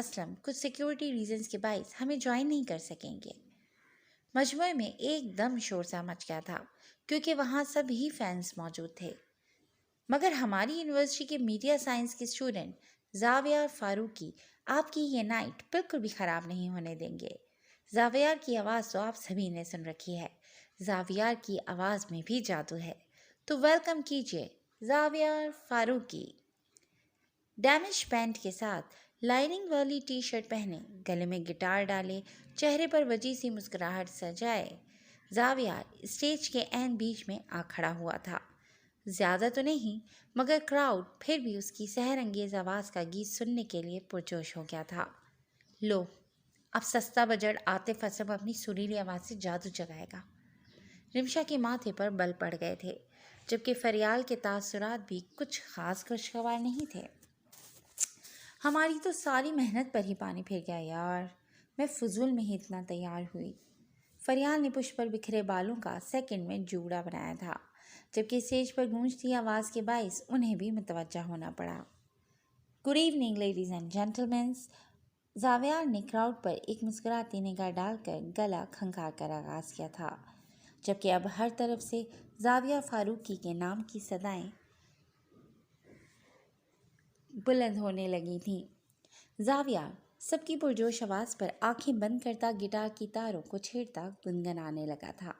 اسلم کچھ security reasons کے باعث ہمیں جوائن نہیں کر سکیں گے۔ مجموعے میں ایک دم شور سا مچ گیا تھا کیونکہ وہاں سب ہی فینس موجود تھے، مگر ہماری یونیورسٹی کے میڈیا سائنس کے اسٹوڈنٹ زاویار فاروقی آپ کی یہ نائٹ بالکل بھی خراب نہیں ہونے دیں گے۔ زاویار کی آواز تو آپ سبھی نے سن رکھی ہے، زاویار کی آواز میں بھی جادو ہے، تو ویلکم کیجیے زاویار فاروقی۔ ڈیمش پینٹ کے ساتھ لائننگ والی ٹی شرٹ پہنے، گلے میں گٹار ڈالے، چہرے پر وجیح سی مسکراہٹ سجائے زاویار اسٹیج کے عین بیچ میں آ کھڑا ہوا تھا۔ زیادہ تو نہیں، مگر کراؤڈ پھر بھی اس کی سحر انگیز آواز کا گیت سننے کے لیے پرجوش ہو گیا تھا۔ لو، اب سستا بجٹ عاطف اسلم اپنی سریلی آواز سے جادو جگائے گا۔ رمشا کے ماتھے پر بل پڑ گئے تھے، جبکہ فریال کے تاثرات بھی کچھ خاص خوشگوار نہیں تھے۔ ہماری تو ساری محنت پر ہی پانی پھر گیا یار، میں فضول میں ہی اتنا تیار ہوئی۔ فریال نے پشپ پر بکھرے بالوں کا سیکنڈ میں جوڑا بنایا تھا، جبکہ اسٹیج پر گونجتی آواز کے باعث انہیں بھی متوجہ ہونا پڑا۔ Good evening ladies and gentlemens. Zaviyar نے کراؤڈ پر ایک مسکراتی نگاہ ڈال کر گلا کھنکار کر آغاز کیا تھا، جبکہ اب ہر طرف سے زاویار فاروقی کے نام کی صدائیں بلند ہونے لگی تھیں۔ زاویار سب کی پرجوش آواز پر آنکھیں بند کرتا گٹار کی تاروں کو چھیڑتا گنگنانے لگا تھا۔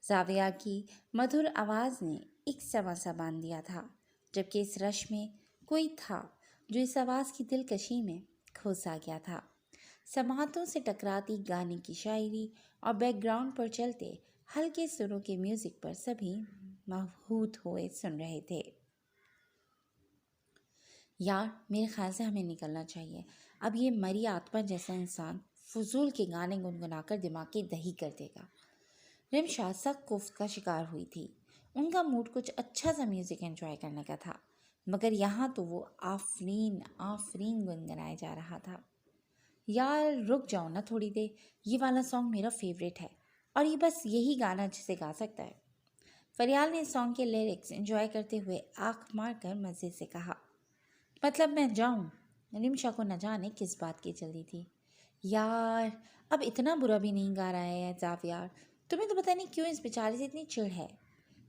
زاویار کی مدھر آواز نے ایک سما سا باندھ دیا تھا، جبکہ اس رش میں کوئی تھا جو اس آواز کی دلکشی میں کھو سا گیا تھا۔ سماعتوں سے ٹکراتی گانے کی شاعری اور بیک گراؤنڈ پر چلتے ہلکے سروں کے میوزک پر سبھی مبہوت ہوئے سن رہے تھے۔ یار، میرے خیال سے ہمیں نکلنا چاہیے، اب یہ مری آتما جیسا انسان فضول کے گانے گنگنا کر دماغ کی دہی کر دے گا۔ رمشا سخت کوفت کا شکار ہوئی تھی۔ ان کا موڈ کچھ اچھا سا میوزک انجوائے کرنے کا تھا، مگر یہاں تو وہ آفرین آفرین گنگنائے جا رہا تھا۔ یار رک جاؤ نا تھوڑی دیر، یہ والا سانگ میرا فیوریٹ ہے اور یہ بس یہی گانا جسے گا سکتا ہے۔ فریال نے سانگ کے لیرکس انجوائے کرتے ہوئے آنکھ مار کر مزے سے کہا۔ مطلب میں جاؤں؟ رمشا کو نہ جانے کس بات کی جلدی تھی۔ یار اب اتنا برا بھی نہیں گا رہا ہے زاویار، تمہیں تو پتہ نہیں کیوں اس بیچارے سے اتنی چڑ ہے۔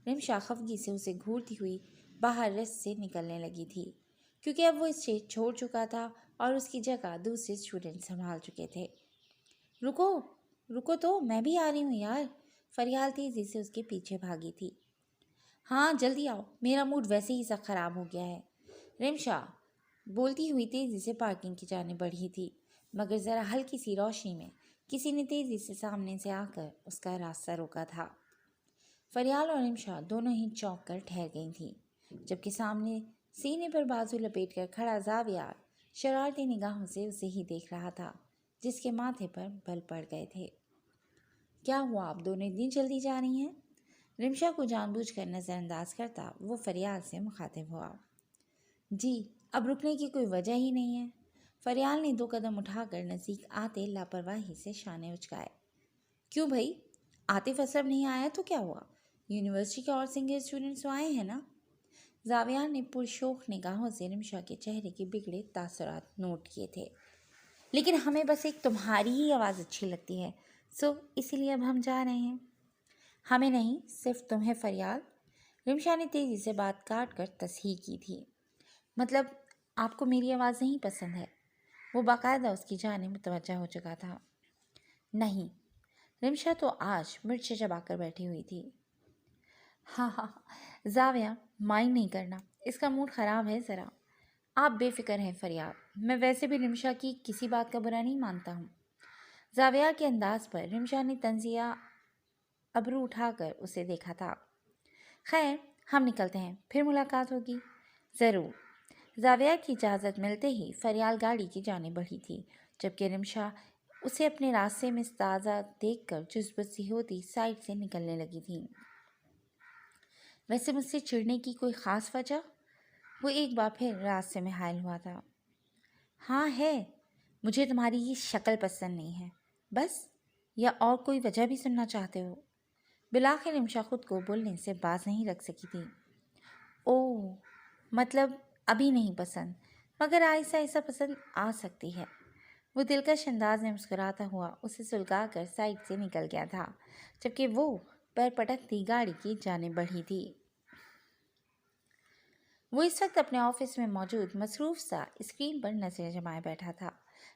رمشا خفگی سے اسے گھورتی ہوئی باہر رس سے نکلنے لگی تھی، کیونکہ اب وہ اسٹیج چھوڑ چکا تھا اور اس کی جگہ دوسرے اسٹوڈنٹ سنبھال چکے تھے۔ رکو رکو تو میں بھی آ رہی ہوں یار، فریال تیزی سے اس کے پیچھے بھاگی تھی۔ ہاں جلدی آؤ، میرا موڈ ویسے ہی سخت خراب ہو گیا ہے۔ رمشا بولتی ہوئی تیزی سے پارکنگ کی جانب بڑھی تھی، مگر ذرا ہلکی سی روشنی میں کسی نے تیزی سے سامنے سے آ کر اس کا راستہ روکا تھا۔ فریال اور رمشا دونوں ہی چونک کر ٹھہر گئی تھیں، جبکہ سامنے سینے پر بازو لپیٹ کر کھڑا زاویار شرارتی نگاہوں سے اسے ہی دیکھ رہا تھا، جس کے ماتھے پر بل پڑ گئے تھے۔ کیا ہوا، آپ دونوں اتنی جلدی جا رہی ہیں؟ رمشا کو جان بوجھ کر نظر انداز کرتا وہ فریال سے مخاطب ہوا۔ جی اب رکنے کی کوئی وجہ ہی نہیں ہے۔ فریال نے 2 قدم اٹھا کر نزدیک آتے لاپرواہی سے شانے اچکائے۔ کیوں بھائی، عاطف اسلم نہیں آیا تو کیا ہوا؟ یونیورسٹی کے اور سنگر اسٹوڈنٹس تو آئے ہیں نا؟ زاویار نے پرشوق نگاہوں سے رمشا کے چہرے کے بگڑے تاثرات نوٹ کیے تھے۔ لیکن ہمیں بس ایک تمہاری ہی آواز اچھی لگتی ہے، سو اسی لیے اب ہم جا رہے ہیں۔ ہمیں نہیں، صرف تمہیں فریال۔ رمشا نے تیزی سے بات کاٹ کر تصحیح کی تھی۔ مطلب آپ کو میری آواز نہیں پسند ہے؟ وہ باقاعدہ اس کی جانب متوجہ ہو چکا تھا۔ نہیں، رمشا تو آج مرچیں چبا کر بیٹھی ہوئی تھی۔ ہاں زاویہ مائنڈ نہیں کرنا، اس کا موڈ خراب ہے ذرا۔ آپ بے فکر ہیں فریال، میں ویسے بھی رمشا کی کسی بات کا برا نہیں مانتا ہوں۔ زاویہ کے انداز پر رمشا نے طنزیہ ابرو اٹھا کر اسے دیکھا تھا۔ خیر ہم نکلتے ہیں، پھر ملاقات ہوگی۔ ضرور۔ زاویہ کی اجازت ملتے ہی فریال گاڑی کی جانب بڑھی تھی، جبکہ رمشا اسے اپنے راستے میں تازہ دیکھ کر جذبت سی ہوتی سائڈ سے نکلنے لگی تھی۔ ویسے مجھ سے چڑھنے کی کوئی خاص وجہ؟ وہ ایک بار پھر راستے میں حائل ہوا تھا۔ ہاں ہے، مجھے تمہاری یہ شکل پسند نہیں ہے بس، یا اور کوئی وجہ بھی سننا چاہتے ہو؟ بالآخر رمشا خود کو بولنے سے باز نہیں رکھ سکی تھی۔ اوہ مطلب ابھی نہیں پسند، مگر آہستہ آہستہ پسند آ سکتی ہے۔ وہ دلکش انداز میں مسکراتا ہوا اسے سلگا کر سائڈ سے نکل گیا تھا، جبکہ وہ پر پٹکتی گاڑی کی جانب بڑھی تھی۔ وہ اس وقت اپنے آفس میں موجود مصروف سا اسکرین پر نظریں جمائے بیٹھا تھا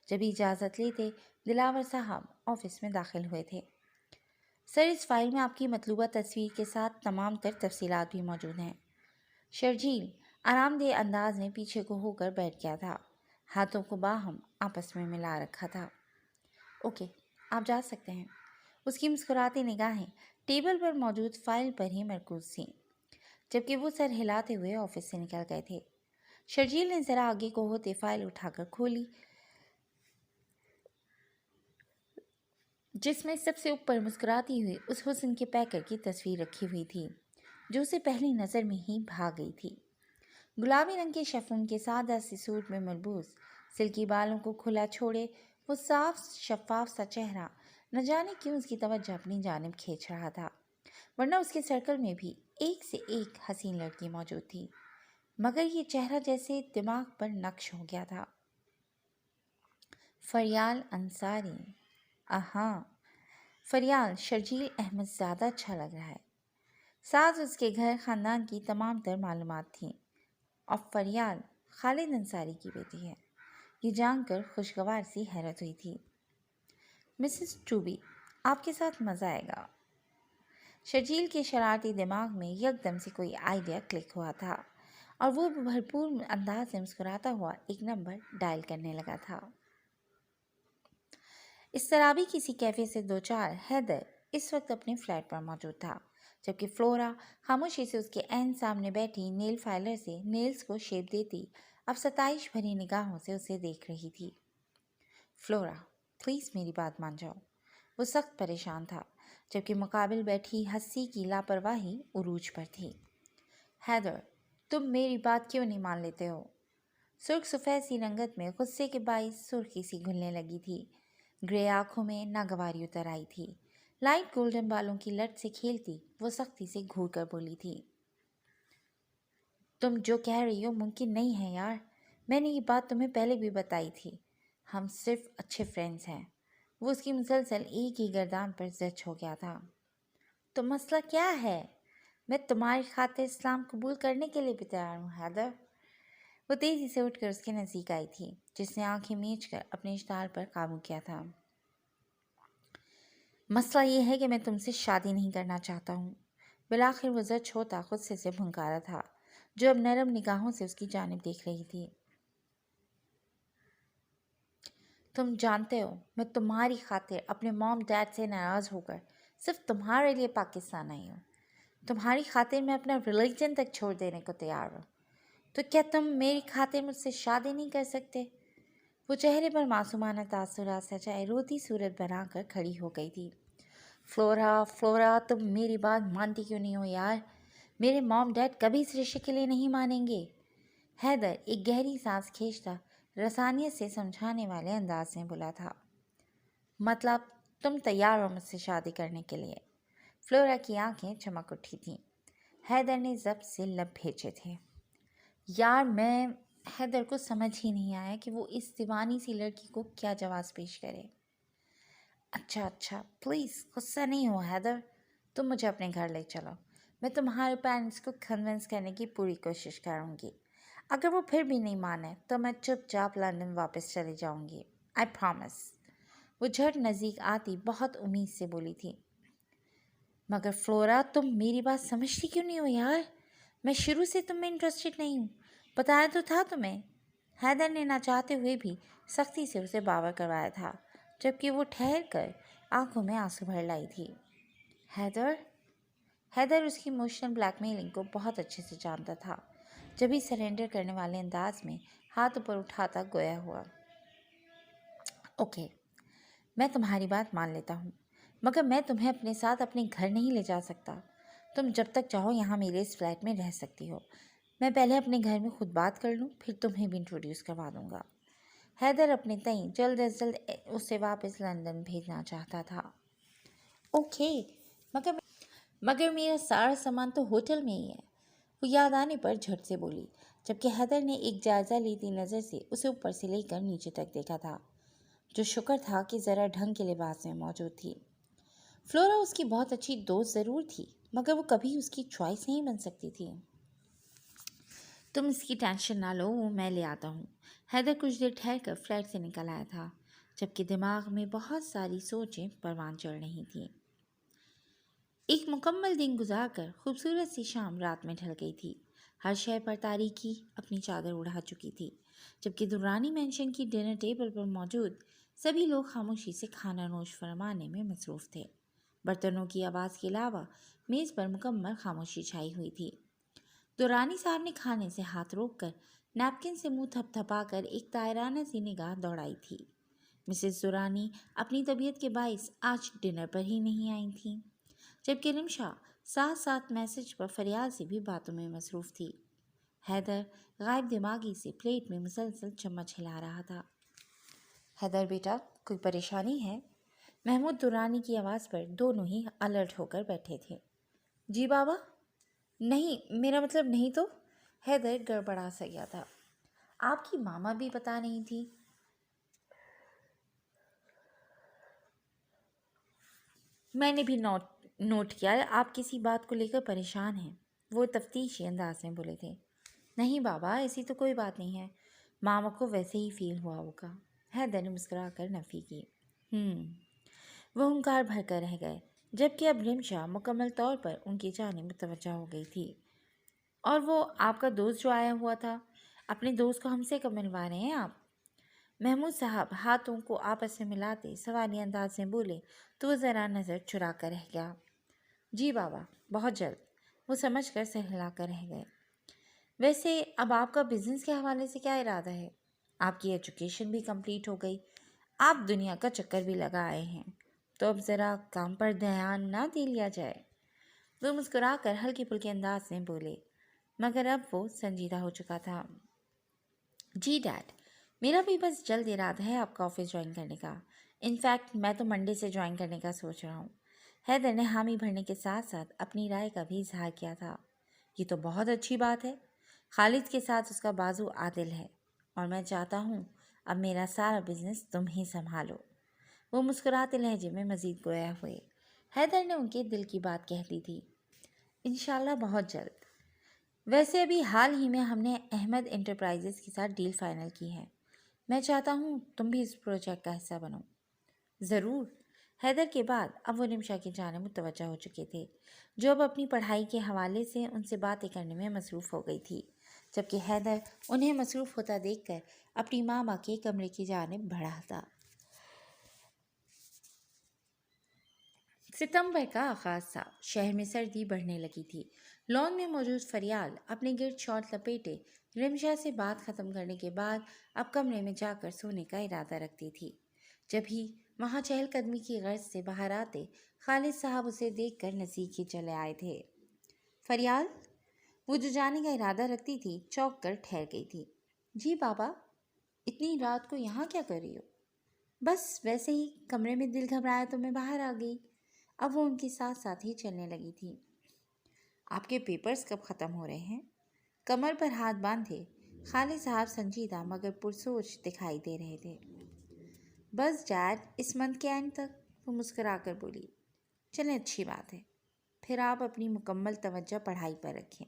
جب اجازت لیتے دلاور صاحب آفس میں داخل ہوئے تھے۔ سر، اس فائل میں آپ کی مطلوبہ تصویر کے ساتھ تمام تر تفصیلات بھی موجود ہیں۔ شرجیل آرام دہ انداز میں پیچھے کو ہو کر بیٹھ گیا تھا، ہاتھوں کو باہم آپس میں ملا رکھا تھا۔ اوکے، آپ جا سکتے ہیں۔ اس کی مسکراتی نگاہیں ٹیبل پر موجود فائل پر ہی مرکوز تھیں، جبکہ وہ سر ہلاتے ہوئے آفس سے نکل گئے تھے۔ شرجیل نے ذرا آگے کو ہوتے فائل اٹھا کر کھولی، جس میں سب سے اوپر مسکراتی ہوئی اس حسن کے پیکر کی تصویر رکھی ہوئی تھی جو اسے پہلی نظر میں ہی بھا گئی تھی۔ گلابی رنگ کے شفون کے سادہ سی سوٹ میں ملبوس، سلکی بالوں کو کھلا چھوڑے وہ صاف شفاف سا چہرہ نہ جانے کیوں اس کی توجہ اپنی جانب کھینچ رہا تھا، ورنہ اس کے سرکل میں بھی ایک سے ایک حسین لڑکی موجود تھی، مگر یہ چہرہ جیسے دماغ پر نقش ہو گیا تھا۔ فریال انصاری، اہاں، فریال شرجیل احمد زیادہ اچھا لگ رہا ہے۔ ساز اس کے گھر خاندان کی تمام تر معلومات تھیں اور فریال خالد انصاری کی بیٹی ہے، یہ جان کر خوشگوار سی حیرت ہوئی تھی۔ مسز ٹروبی، آپ کے ساتھ مزہ آئے گا۔ شرجیل کے شرارتی دماغ میں یکدم سے کوئی آئیڈیا کلک ہوا تھا اور وہ بھرپور انداز سے مسکراتا ہوا ایک نمبر ڈائل کرنے لگا تھا۔ اس طرح بھی کسی کیفے سے دو چار حیدر اس وقت اپنے فلیٹ پر موجود تھا، جبکہ فلورا خاموشی سے اس کے عین سامنے بیٹھی نیل فائلر سے نیلز کو شیپ دیتی اب ستائش بھری نگاہوں سے اسے دیکھ رہی تھی۔ فلورا، پلیز میری بات مان جاؤ۔ وہ سخت پریشان تھا، جبکہ مقابل بیٹھی ہنسی کی لاپرواہی عروج پر تھی۔ حیدر، تم میری بات کیوں نہیں مان لیتے ہو؟ سرخ سفید سی رنگت میں غصے کے باعث سرخی سی گھلنے لگی تھی، گرے آنکھوں میں ناگواری اتر آئی تھی، لائٹ گولڈن بالوں کی لٹ سے کھیلتی وہ سختی سے گھور کر بولی تھی، تم جو کہہ رہی ہو ممکن نہیں ہے یار، میں نے یہ بات تمہیں پہلے بھی بتائی تھی، ہم صرف اچھے فرینڈز ہیں۔ وہ اس کی مسلسل ایک ہی گردان پر زچ ہو گیا تھا۔ تو مسئلہ کیا ہے؟ میں تمہاری خاطر اسلام قبول کرنے کے لیے بھی تیار ہوں حیدر۔ وہ تیزی سے اٹھ کر اس کے نزدیک آئی تھی، جس نے آنکھیں میچ کر اپنے اشتعال پر قابو کیا تھا۔ مسئلہ یہ ہے کہ میں تم سے شادی نہیں کرنا چاہتا ہوں۔ بالآخر وہ زچ ہوتا غصے سے بھنکارا تھا، جو اب نرم نگاہوں سے اس کی جانب دیکھ رہی تھی۔ تم جانتے ہو میں تمہاری خاطر اپنے موم ڈیڈ سے ناراض ہو کر صرف تمہارے لیے پاکستان آئی ہوں۔ تمہاری خاطر میں اپنا ریلیجن تک چھوڑ دینے کو تیار ہوں۔ تو کیا تم میری خاطر مجھ سے شادی نہیں کر سکتے؟ وہ چہرے پر معصومانہ تاثرات سجائے روتی صورت بنا کر کھڑی ہو گئی تھی۔ فلورا، تم میری بات مانتی کیوں نہیں ہو یار؟ میرے موم ڈیڈ کبھی اس رشتے کے لیے نہیں مانیں گے۔ حیدر ایک گہری سانس کھینچتا رسانیت سے سمجھانے والے انداز میں بولا تھا۔ مطلب تم تیار ہو مجھ سے شادی کرنے کے لیے؟ فلورا کی آنکھیں چمک اٹھی تھیں۔ حیدر نے ضبط سے لب بھیجے تھے۔ یار میں حیدر کو سمجھ ہی نہیں آیا کہ وہ اس دیوانی سی لڑکی کو کیا جواز پیش کرے۔ اچھا پلیز غصہ نہیں ہو حیدر، تم مجھے اپنے گھر لے چلو، میں تمہارے پیرنٹس کو کنونس کرنے کی پوری کوشش کروں گی۔ اگر وہ پھر بھی نہیں مانے تو میں چپ چاپ لندن واپس چلی جاؤں گی، آئی پرامس۔ وہ جھٹ نزدیک آتی بہت امید سے بولی تھی۔ مگر فلورا، تم میری بات سمجھتی کیوں نہیں ہو یار؟ میں شروع سے تم میں انٹرسٹڈ نہیں ہوں، بتایا تو تھا تمہیں۔ حیدر نے نہ چاہتے ہوئے بھی سختی سے اسے باور کروایا تھا، جبکہ وہ ٹھہر کر آنکھوں میں آنسو بھر لائی تھی۔ حیدر اس کی ایموشنل بلیک میلنگ کو بہت اچھے سے جانتا تھا، جبھی سرنڈر کرنے والے انداز میں ہاتھ اوپر اٹھاتا گویا ہوا۔ اوکے، میں تمہاری بات مان لیتا ہوں، مگر میں تمہیں اپنے ساتھ اپنے گھر نہیں لے جا سکتا۔ تم جب تک چاہو یہاں میرے اس فلیٹ میں رہ سکتی ہو، میں پہلے اپنے گھر میں خود بات کر لوں، پھر تمہیں بھی انٹروڈیوس کروا دوں گا۔ حیدر اپنے تئیں جلد از جلد اسے واپس لندن بھیجنا چاہتا تھا۔ اوکے، مگر میرا سارا سامان تو ہوٹل میں ہی ہے، وہ یاد آنے پر جھٹ سے بولی، جبکہ حیدر نے ایک جائزہ لیتی نظر سے اسے اوپر سے لے کر نیچے تک دیکھا تھا۔ جو شکر تھا کہ ذرا ڈھنگ کے لباس میں موجود تھی۔ فلورا اس کی بہت اچھی دوست ضرور تھی، مگر وہ کبھی اس کی چوائس نہیں بن سکتی تھی۔ تم اس کی ٹینشن نہ لو، وہ میں لے آتا ہوں۔ حیدر کچھ دیر ٹھہر کر فلیٹ سے نکل آیا تھا، جبکہ دماغ میں بہت ساری سوچیں پروان چڑھ رہی تھیں۔ ایک مکمل دن گزار کر خوبصورت سی شام رات میں ڈھل گئی تھی۔ ہر شے پر تاریکی اپنی چادر اڑا چکی تھی، جبکہ درانی مینشن کی ڈنر ٹیبل پر موجود سبھی لوگ خاموشی سے کھانا نوش فرمانے میں مصروف تھے۔ برتنوں کی آواز کے علاوہ میز پر مکمل خاموشی چھائی ہوئی تھی۔ درانی صاحب نے کھانے سے ہاتھ روک کر نیپکن سے منہ تھپ تھپا کر ایک طائرانہ سی نگاہ دوڑائی تھی۔ مسز درانی اپنی طبیعت کے باعث آج ڈنر پر ہی نہیں آئی تھیں، جبکہ رمشا ساتھ ساتھ میسج پر فریال سے بھی باتوں میں مصروف تھی۔ حیدر غائب دماغی سے پلیٹ میں مسلسل چمچ ہلا رہا تھا۔ حیدر بیٹا، کوئی پریشانی ہے؟ محمود درانی کی آواز پر دونوں ہی الرٹ ہو کر بیٹھے تھے۔ جی بابا، نہیں، میرا مطلب نہیں تو۔ حیدر گڑبڑا سا گیا تھا۔ آپ کی ماما بھی بتا نہیں تھی۔ میں نے بھی نوٹ کیا آپ کسی بات کو لے کر پریشان ہیں، وہ تفتیشی انداز میں بولے تھے۔ نہیں بابا، ایسی تو کوئی بات نہیں ہے، ماما کو ویسے ہی فیل ہوا ہوگا۔ حیدر نے مسکرا کر نفی کی۔ وہ ہنکار بھر کر رہ گئے، جبکہ اب رمشا مکمل طور پر ان کی جانب متوجہ ہو گئی تھی۔ اور وہ آپ کا دوست جو آیا ہوا تھا، اپنے دوست کو ہم سے کب ملوا رہے ہیں آپ؟ محمود صاحب ہاتھوں کو آپس میں ملاتے سوالی انداز میں بولے تو وہ ذرا نظر چرا کر رہ گیا۔ جی بابا، بہت جلد، وہ سمجھ کر سر ہلا کر رہ گئے۔ ویسے اب آپ کا بزنس کے حوالے سے کیا ارادہ ہے؟ آپ کی ایجوکیشن بھی کمپلیٹ ہو گئی، آپ دنیا کا چکر بھی لگا آئے ہیں، تو اب ذرا کام پر دھیان نہ دے لیا جائے؟ وہ مسکرا کر ہلکے پھلکے انداز میں بولے، مگر اب وہ سنجیدہ ہو چکا تھا۔ جی ڈیڈ، میرا بھی بس جلد ارادہ ہے آپ کا آفس جوائن کرنے کا۔ انفیکٹ میں تو منڈے سے جوائن کرنے کا سوچ رہا ہوں۔ حیدر نے حامی بھرنے کے ساتھ ساتھ اپنی رائے کا بھی اظہار کیا تھا۔ یہ تو بہت اچھی بات ہے، خالد کے ساتھ اس کا بازو عادل ہے، اور میں چاہتا ہوں اب میرا سارا بزنس تم ہی سنبھالو۔ وہ مسکراتے لہجے میں مزید گویا ہوئے۔ حیدر نے ان کے دل کی بات کہہ دی تھی۔ انشاءاللہ بہت جلد۔ ویسے ابھی حال ہی میں ہم نے احمد انٹرپرائزز کے ساتھ ڈیل فائنل کی ہے، میں چاہتا ہوں تم بھی اس پروجیکٹ کا حصہ بنو۔ ضرور۔ حیدر کے بعد اب وہ رمشا کی جانب متوجہ ہو چکے تھے، جو اب اپنی پڑھائی کے حوالے سے ان سے باتیں کرنے میں مصروف ہو گئی تھی، جبکہ حیدر انہیں مصروف ہوتا دیکھ کر اپنی ماما کے کمرے کی جانب بڑھا تھا۔ ستمبر کا آغاز تھا، شہر میں سردی بڑھنے لگی تھی۔ لان میں موجود فریال اپنے گرد شال لپیٹے رمشا سے بات ختم کرنے کے بعد اب کمرے میں جا کر سونے کا ارادہ رکھتی تھی، جب ہی وہاں چہل قدمی کی غرض سے باہر آتے خالد صاحب اسے دیکھ کر نزدیک ہی چلے آئے تھے۔ فریال، وہ جو جانے کا ارادہ رکھتی تھی چونک کر ٹھہر گئی تھی۔ جی بابا، اتنی رات کو یہاں کیا کر رہی ہو؟ بس ویسے ہی، کمرے میں دل گھبرایا تو میں باہر آ گئی۔ اب وہ ان کے ساتھ ساتھ ہی چلنے لگی تھی۔ آپ کے پیپرز کب ختم ہو رہے ہیں؟ کمر پر ہاتھ باندھے خالد صاحب سنجیدہ مگر پرسوچ دکھائی دے رہے تھے۔ بس ڈیڈ، اس منتھ کے اینڈ تک، وہ مسکرا کر بولی۔ چلیں، اچھی بات ہے، پھر آپ اپنی مکمل توجہ پڑھائی پر رکھیں۔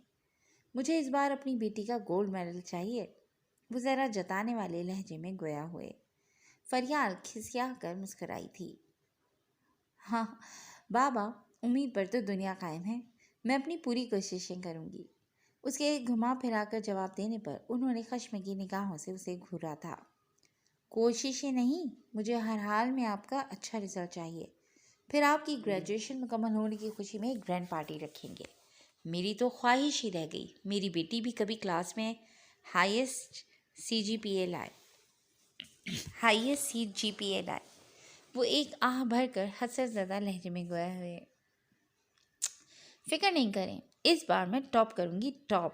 مجھے اس بار اپنی بیٹی کا گولڈ میڈل چاہیے، وہ ذرا جتانے والے لہجے میں گویا ہوئے۔ فریال کھسیا کر مسکرائی تھی۔ ہاں بابا، امید پر تو دنیا قائم ہے، میں اپنی پوری کوششیں کروں گی۔ اس کے گھما پھرا کر جواب دینے پر انہوں نے خشم کی نگاہوں سے اسے گھورا تھا۔ کوششیں نہیں، مجھے ہر حال میں آپ کا اچھا رزلٹ چاہیے، پھر آپ کی گریجویشن مکمل ہونے کی خوشی میں ایک گرینڈ پارٹی رکھیں گے۔ میری تو خواہش ہی رہ گئی میری بیٹی بھی کبھی کلاس میں ہائیسٹ سی جی پی اے لائے۔ وہ ایک آہ بھر کر حسرت زدہ لہجے میں گویا ہوئے۔ فکر نہیں کریں، اس بار میں ٹاپ کروں گی، ٹاپ۔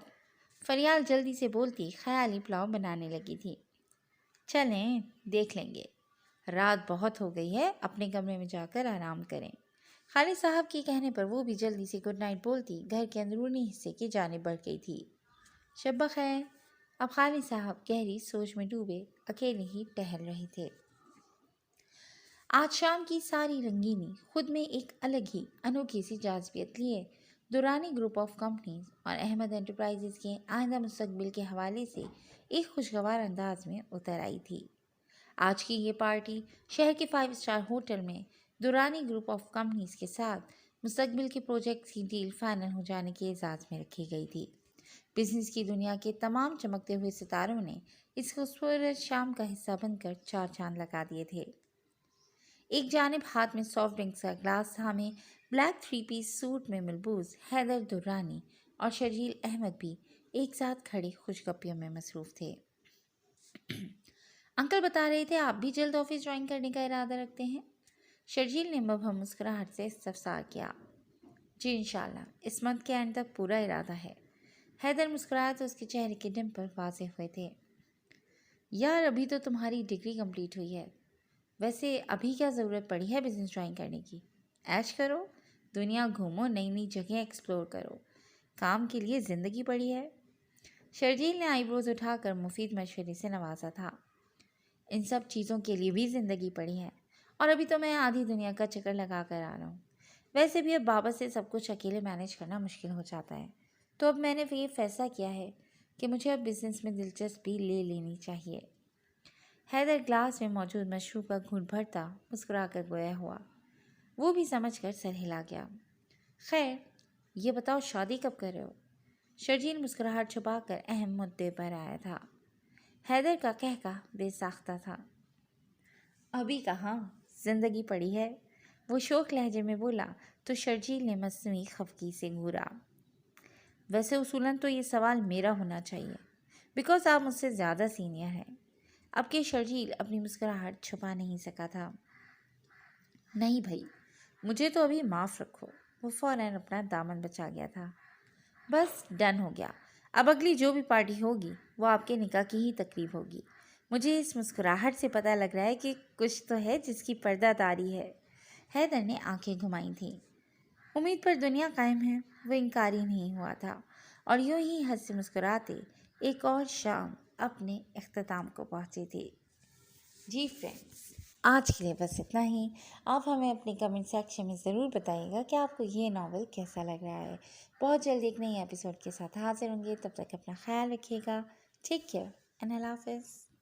فریال جلدی سے بولتی خیالی پلاؤ بنانے لگی تھی۔ چلیں، دیکھ لیں گے، رات بہت ہو گئی ہے، اپنے کمرے میں جا کر آرام کریں۔ خالد صاحب کے کہنے پر وہ بھی جلدی سے گڈ نائٹ بولتی گھر کے اندرونی حصے کی جانب بڑھ گئی تھی۔ شب بخیر۔ اب خالد صاحب گہری سوچ میں ڈوبے اکیلے ہی ٹہل رہے تھے۔ آج شام کی ساری رنگینی خود میں ایک الگ ہی انوکھی سی جاذبیت لیے دورانی گروپ آف کمپنیز اور احمد انٹرپرائزز کے آئندہ مستقبل کے حوالے سے ایک خوشگوار انداز میں اتر آئی تھی۔ آج کی یہ پارٹی شہر کے 5 اسٹار ہوٹل میں دورانی گروپ آف کمپنیز کے ساتھ مستقبل کے پروجیکٹس کی ڈیل فائنل ہو جانے کے اعزاز میں رکھی گئی تھی۔ بزنس کی دنیا کے تمام چمکتے ہوئے ستاروں نے اس خوبصورت شام کا حصہ بن کر 4 چاند لگا دیے تھے۔ ایک جانب ہاتھ میں سافٹ ڈرنکس کا گلاس تھامے بلیک 3 پیس سوٹ میں ملبوس حیدر درانی اور شرجیل احمد بھی ایک ساتھ کھڑے خوش گپیوں میں مصروف تھے۔ انکل بتا رہے تھے آپ بھی جلد آفس جوائن کرنے کا ارادہ رکھتے ہیں؟ شرجیل نے مبہم مسکراہٹ سے استفسار کیا۔ جی انشاءاللہ، اس منتھ کے اینڈ تک پورا ارادہ ہے۔ حیدر مسکرایا تو اس کے چہرے کے ڈمپل واضح ہوئے تھے۔ یار ابھی تو تمہاری ڈگری کمپلیٹ ہوئی ہے، ویسے ابھی کیا ضرورت پڑی ہے بزنس جوائن کرنے کی؟ ایش کرو، دنیا گھومو، نئی نئی جگہیں ایکسپلور کرو، کام کے لیے زندگی پڑی ہے۔ شرجیل نے آئی بروز اٹھا کر مفید مشورے سے نوازا تھا۔ ان سب چیزوں کے لیے بھی زندگی پڑی ہے، اور ابھی تو میں آدھی دنیا کا چکر لگا کر آ رہا ہوں۔ ویسے بھی اب بابا سے سب کچھ اکیلے مینیج کرنا مشکل ہو جاتا ہے، تو اب میں نے یہ فیصلہ کیا ہے کہ مجھے اب بزنس میں دلچسپی لے لینی چاہیے۔ حیدر گلاس میں موجود مشروب کا گھونٹ بھرتا مسکرا کر گویا ہوا۔ وہ بھی سمجھ کر سر ہلا گیا۔ خیر، یہ بتاؤ شادی کب کر رہے ہو؟ شرجیل مسکراہٹ چھپا کر اہم مدعے پر آیا تھا۔ حیدر کا کہکا بے ساختہ تھا۔ ابھی کہاں، زندگی پڑی ہے، وہ شوخ لہجے میں بولا تو شرجیل نے مصنوعی خفگی سے گھورا۔ ویسے اصولاً تو یہ سوال میرا ہونا چاہیے، بیکاز آپ مجھ سے زیادہ سینئر ہیں۔ اب کہ شرجیل اپنی مسکراہٹ چھپا نہیں سکا تھا۔ نہیں بھائی، مجھے تو ابھی معاف رکھو، وہ فوراً اپنا دامن بچا گیا تھا۔ بس ڈن ہو گیا، اب اگلی جو بھی پارٹی ہوگی وہ آپ کے نکاح کی ہی تقریب ہوگی۔ مجھے اس مسکراہٹ سے پتہ لگ رہا ہے کہ کچھ تو ہے جس کی پردہ داری ہے۔ حیدر نے آنکھیں گھمائی تھیں۔ امید پر دنیا قائم ہے، وہ انکاری نہیں ہوا تھا، اور یوں ہی ہنس سے مسکراتے ایک اور شام اپنے اختتام کو پہنچی تھی۔ جی فرینڈز، آج کے لیے بس اتنا ہی۔ آپ ہمیں اپنے کمنٹ سیکشن میں ضرور بتائیے گا کہ آپ کو یہ ناول کیسا لگ رہا ہے۔ بہت جلد ایک نئی ایپیسوڈ کے ساتھ حاضر ہوں گے، تب تک اپنا خیال رکھیے گا۔ ٹیک کیئر اینڈ اللہ حافظ۔